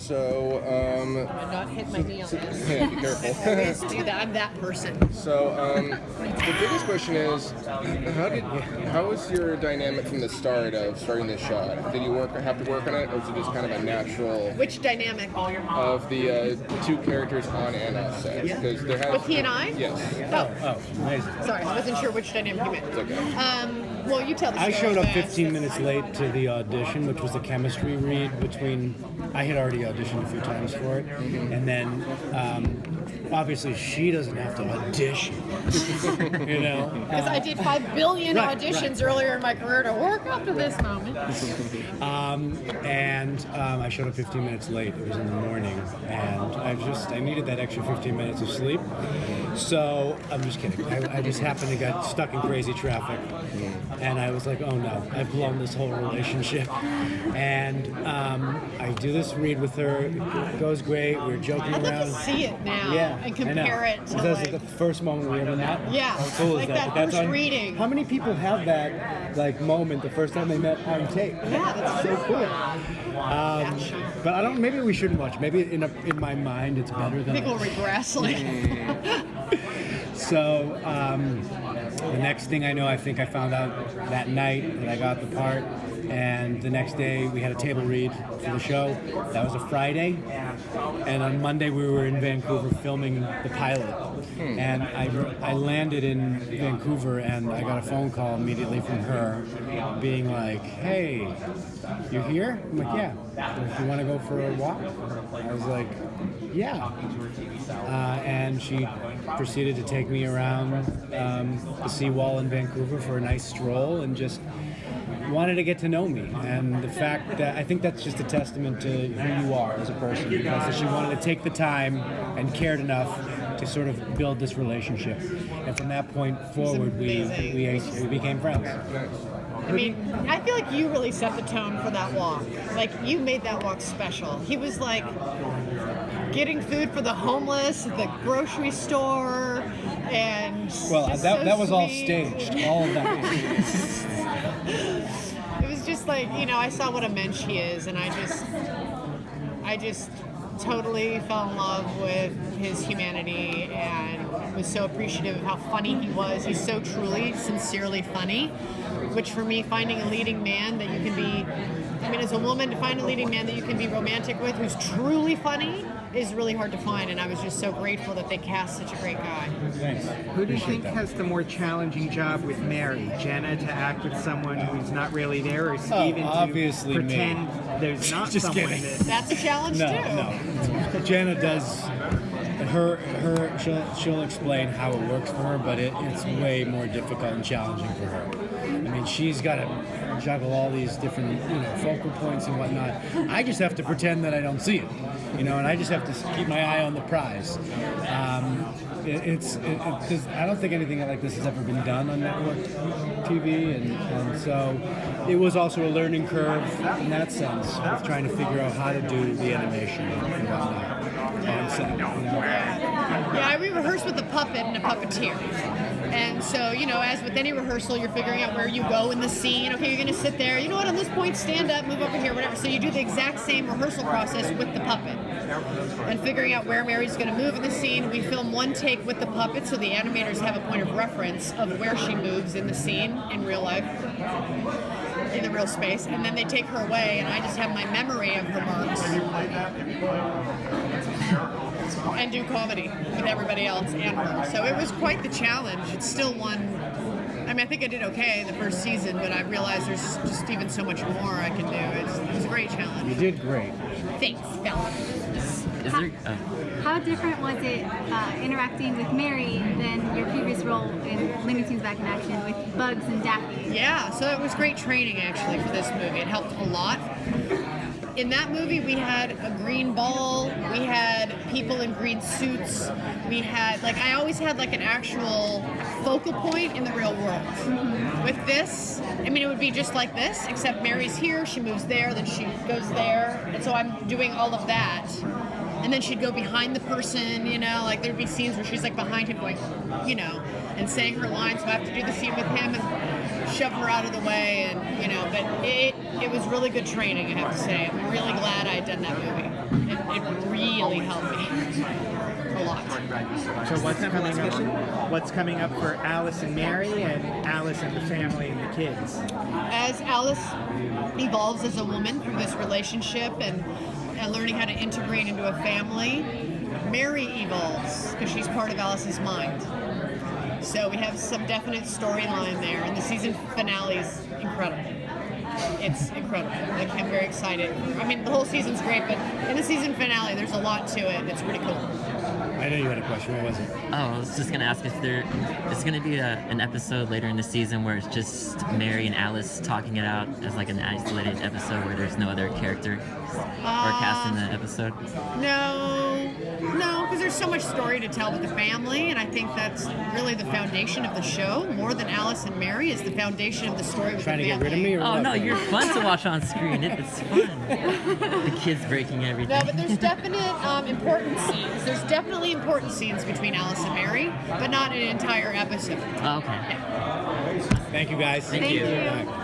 So, I'm not hit my knee on this. yeah, be careful. I always do that. I'm that person. So, the biggest question is, how was your dynamic from the start of starting this shot? Did you have to work on it, or was it just kind of a natural? Which dynamic? Of the two characters on and off set? Because there has. With he and I? Yes. Oh, amazing. Sorry, I wasn't sure which dynamic you meant. It's okay. Well, you tell the story. I showed up fast. 15 minutes late to the audition, which was a chemistry read between. I had already auditioned a few times for it, and then obviously she doesn't have to audition, you know. Because I did 5 billion auditions earlier in my career to work up to this moment. I showed up 15 minutes late. It was in the morning, and I needed that extra 15 minutes of sleep. So I'm just kidding. I just happened to get stuck in crazy traffic, and I was like, oh no, I've blown this whole relationship. And I do this read with her. It goes great. We're joking I'd around. love to see it now and compare it to That's like the first moment we ever met. Yeah, How cool like is that That's first reading. How many people have that like moment the first time they met on tape? Yeah, that's so cool. But But I don't. Maybe we shouldn't watch. Maybe in my mind it's better than. I think we'll regress. Like. So the next thing I know, I think I found out that night that I got the part, and the next day we had a table read for the show. That was a Friday, and on Monday we were in Vancouver filming the pilot. And I landed in Vancouver, and I got a phone call immediately from her, being like, "Hey, you're here?" I'm like, "Yeah. Do you want to go for a walk?" I was like, "Yeah." And she proceeded to take me around the seawall in Vancouver for a nice stroll, and just wanted to get to know me. And the fact that I think that's just a testament to who you are as a person, because she wanted to take the time and cared enough to sort of build this relationship. And from that point forward, we became friends. I mean, I feel like you really set the tone for that walk. Like, you made that walk special. He was like getting food for the homeless at the grocery store, and that was all staged. All of that. It was just like, I saw what a mensch he is, and I just totally fell in love with his humanity and was so appreciative of how funny he was. He's so truly, sincerely funny, which for me, finding a leading man that you can be, as a woman, to find a leading man that you can be romantic with who's truly funny is really hard to find, and I was just so grateful that they cast such a great guy. Thanks. Who do you think has the more challenging job with Mary? Jenna to act with someone who's not really there, or Steven to pretend there's not Just someone kidding. That's a challenge too. No. Jenna does. She'll explain how it works for her, but it's way more difficult and challenging for her. She's got to juggle all these different, focal points and whatnot. I just have to pretend that I don't see it, and I just have to keep my eye on the prize. I don't think anything like this has ever been done on network TV, and so it was also a learning curve in that sense, of trying to figure out how to do the animation and whatnot on set. Yeah, we rehearsed with a puppet and a puppeteer. And so, as with any rehearsal, you're figuring out where you go in the scene. Okay, you're going to sit there. You know what, on this point, stand up, move over here, whatever. So you do the exact same rehearsal process with the puppet. And figuring out where Mary's going to move in the scene. We film one take with the puppet, so the animators have a point of reference of where she moves in the scene in real life, in the real space. And then they take her away, and I just have my memory of her marks. And do comedy with everybody else and her. So it was quite the challenge. It's still one. I think I did okay the first season, but I realized there's just even so much more I can do. It was a great challenge. You did great. Thanks, Bella. How different was it interacting with Mary than your previous role in Looney Tunes Back in Action with Bugs and Daffy? Yeah, so it was great training actually for this movie. It helped a lot. In that movie, we had a green ball, we had people in green suits, we had, I always had an actual focal point in the real world. Mm-hmm. With this, it would be just like this, except Mary's here, she moves there, then she goes there, and so I'm doing all of that. And then she'd go behind the person, there'd be scenes where she's behind him going, and saying her lines, so I have to do the scene with him and shove her out of the way, and, but it was really good training, I have to say. I'm really glad I had done that movie. it really helped me a lot. So what's coming up for Alice and Mary and Alice and the family and the kids? As Alice evolves as a woman through this relationship and learning how to integrate into a family, Mary evolves because she's part of Alice's mind. So we have some definite storyline there, and the season finale is incredible. It's incredible. Like, I'm very excited. I mean, the whole season's great, but in the season finale, there's a lot to it. It's pretty cool. I know you had a question. What was it? Oh, I was just gonna ask if there is gonna be an episode later in the season where it's just Mary and Alice talking it out as like an isolated episode where there's no other character or cast in the episode. No, because there's so much story to tell with the family, and I think that's really the foundation of the show. More than Alice and Mary is the foundation of the story with Trying the to family. get rid of me? Or Oh what? no, you're fun to watch on screen. It's fun. The kids breaking everything. No, but there's definite important scenes. There's definitely important scenes between Alice and Mary, but not an entire episode. Oh, okay. Yeah. Thank you, guys. Thank you. All right.